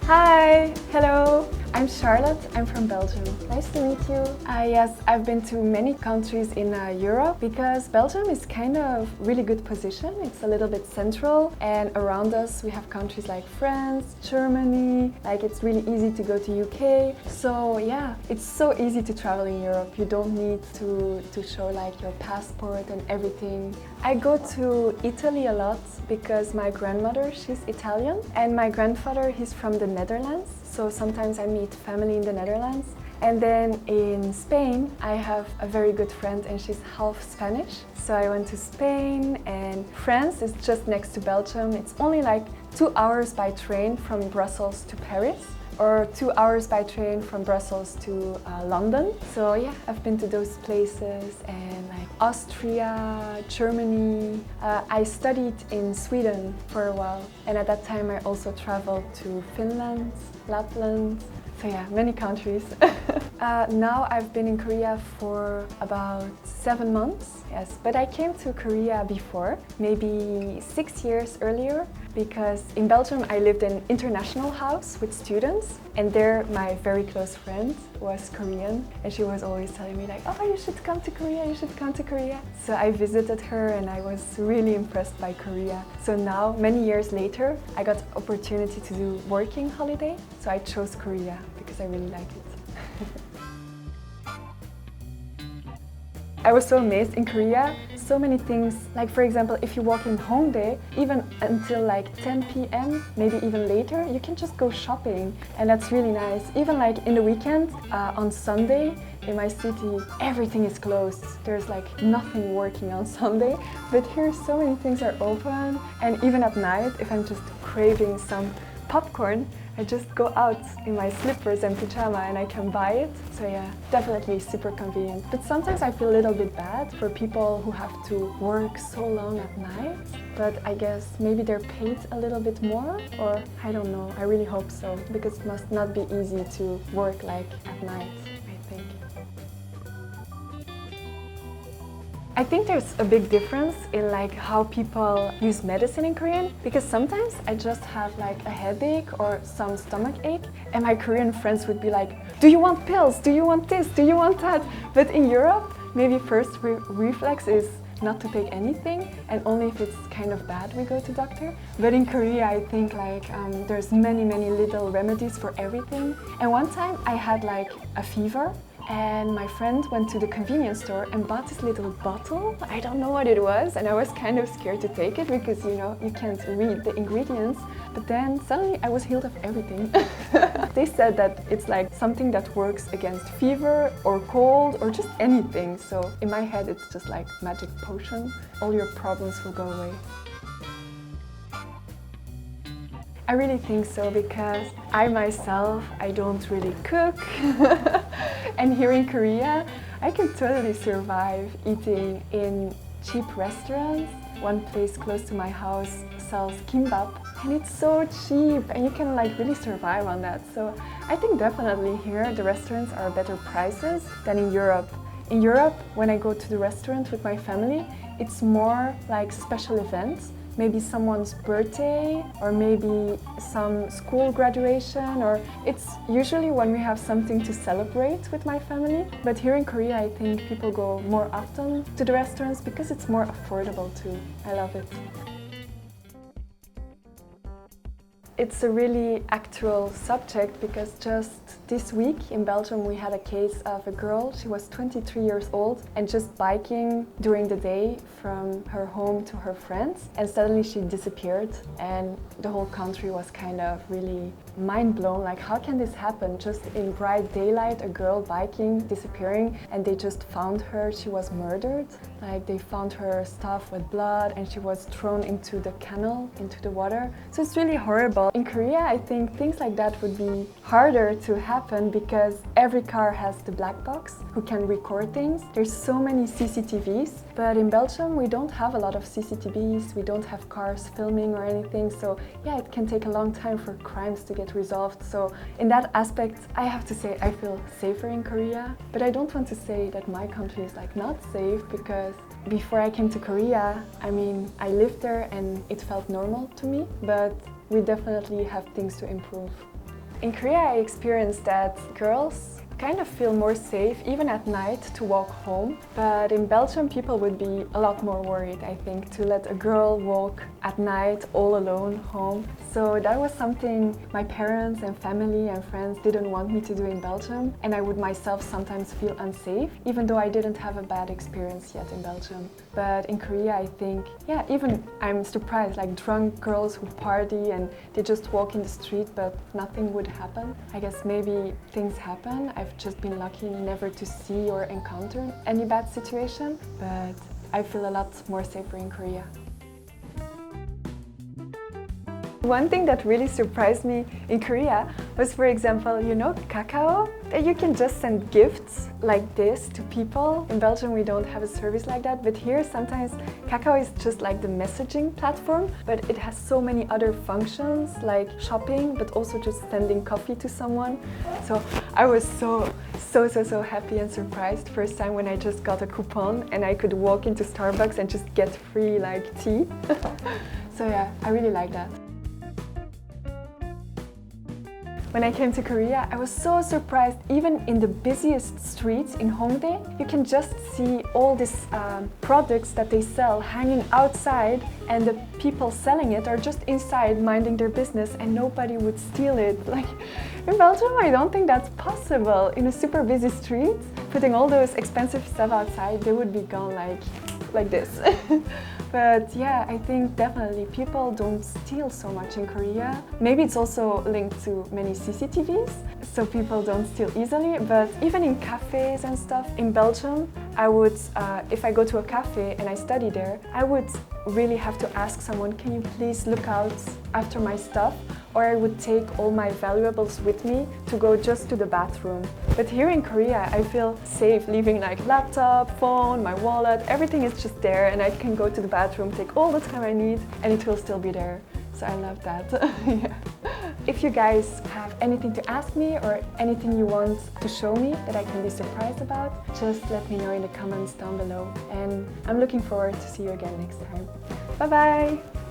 Hi, hello. I'm Charlotte. I'm from Belgium. Nice to meet you. Yes, I've been to many countries in Europe because Belgium is kind of really good position. It's a little bit central, and around us we have countries like France, Germany. Like it's really easy to go to UK. So yeah, it's so easy to travel in Europe. You don't need to show like your passport and everything. I go to Italy a lot because my grandmother, she's Italian, and my grandfather, he's from the Netherlands. So sometimes I meet family in the Netherlands. And then in Spain, I have a very good friend and she's half Spanish. So I went to Spain, and France is just next to Belgium. It's only like 2 hours by train from Brussels to Paris, or 2 hours by train from Brussels to London. So yeah, I've been to those places, and like Austria, Germany. I studied in Sweden for a while, and at that time I also traveled to Finland, Lapland. So yeah, many countries. Now I've been in Korea for about 7 months, yes. But I came to Korea before, maybe 6 years earlier, because in Belgium I lived in an international house with students, and there my very close friend was Korean, and she was always telling me like, oh, you should come to Korea, you should come to Korea. So I visited her and I was really impressed by Korea. So now, many years later, I got the opportunity to do working holiday, so I chose Korea because I really like it. I was so amazed in Korea. So many things, like for example, if you walk in Hongdae, even until like 10 p.m., maybe even later, you can just go shopping, and that's really nice. Even like in the weekend, on Sunday, in my city, everything is closed. There's like nothing working on Sunday, but here so many things are open. And even at night, if I'm just craving some popcorn, I just go out in my slippers and pajama and I can buy it. So yeah, definitely super convenient. But sometimes I feel a little bit bad for people who have to work so long at night. But I guess maybe they're paid a little bit more, or I don't know. I really hope so, because it must not be easy to work like at night, I think. I think there's a big difference in like how people use medicine in Korean, because sometimes I just have like a headache or some stomach ache, and my Korean friends would be like, do you want pills? Do you want this? Do you want that? But in Europe, maybe first reflex is not to take anything, and only if it's kind of bad we go to doctor. But in Korea, I think like there's many little remedies for everything. And one time I had like a fever, and my friend went to the convenience store and bought this little bottle. I don't know what it was, and I was kind of scared to take it because, you know, you can't read the ingredients. But then suddenly I was healed of everything. They said that it's like something that works against fever or cold or just anything. So in my head it's just like magic potion. All your problems will go away. I really think so, because I myself, I don't really cook. And here in Korea, I can totally survive eating in cheap restaurants. One place close to my house sells kimbap, and it's so cheap, and you can like really survive on that. So I think definitely here the restaurants are better prices than in Europe. In Europe, when I go to the restaurant with my family, it's more like special events. Maybe someone's birthday, or maybe some school graduation, or it's usually when we have something to celebrate with my family. But here in Korea, I think people go more often to the restaurants because it's more affordable too. I love it. It's a really actual subject, because just this week in Belgium we had a case of a girl. She was 23 years old and just biking during the day from her home to her friends, and suddenly she disappeared, and the whole country was kind of really mind blown. Like, how can this happen? Just in bright daylight, a girl biking, disappearing, and they just found her. She was murdered. Like, they found her stuff with blood, and she was thrown into the canal, into the water. So it's really horrible. In Korea, I think things like that would be harder to happen because every car has the black box who can record things. There's so many CCTVs, but in Belgium we don't have a lot of CCTVs. We don't have cars filming or anything. So yeah, it can take a long time for crimes to get resolved. So in that aspect, I have to say I feel safer in Korea. But I don't want to say that my country is like not safe, because before I came to Korea, I mean, I lived there and it felt normal to me, but we definitely have things to improve. In Korea, I experienced that girls kind of feel more safe even at night to walk home, but in Belgium people would be a lot more worried, I think, to let a girl walk at night all alone home. So that was something my parents and family and friends didn't want me to do in Belgium, and I would myself sometimes feel unsafe, even though I didn't have a bad experience yet in Belgium. But in Korea, I think, yeah, even I'm surprised, like drunk girls who party and they just walk in the street but nothing would happen. I guess maybe things happen. I've just been lucky never to see or encounter any bad situation, but I feel a lot more safer in Korea. One thing that really surprised me in Korea was, for example, you know, Kakao? That you can just send gifts like this to people. In Belgium we don't have a service like that, but here sometimes Kakao is just like the messaging platform, but it has so many other functions like shopping, but also just sending coffee to someone. So I was so happy and surprised first time when I just got a coupon and I could walk into Starbucks and just get free like tea. So yeah, I really like that. When I came to Korea, I was so surprised. Even in the busiest streets in Hongdae, you can just see all these products that they sell hanging outside, and the people selling it are just inside minding their business and nobody would steal it. Like in Belgium, I don't think that's possible. In a super busy street, putting all those expensive stuff outside, they would be gone like this. But yeah, I think definitely people don't steal so much in Korea. Maybe it's also linked to many CCTVs, so people don't steal easily. But even in cafes and stuff, in Belgium, I would, if I go to a cafe and I study there, I would really have to ask someone, can you please look out after my stuff? Or I would take all my valuables with me to go just to the bathroom. But here in Korea, I feel safe leaving like laptop, phone, my wallet, everything is just there, and I can go to the bathroom, take all the time I need, and it will still be there. So I love that. Yeah. If you guys have anything to ask me or anything you want to show me that I can be surprised about, just let me know in the comments down below. And I'm looking forward to see you again next time. Bye bye!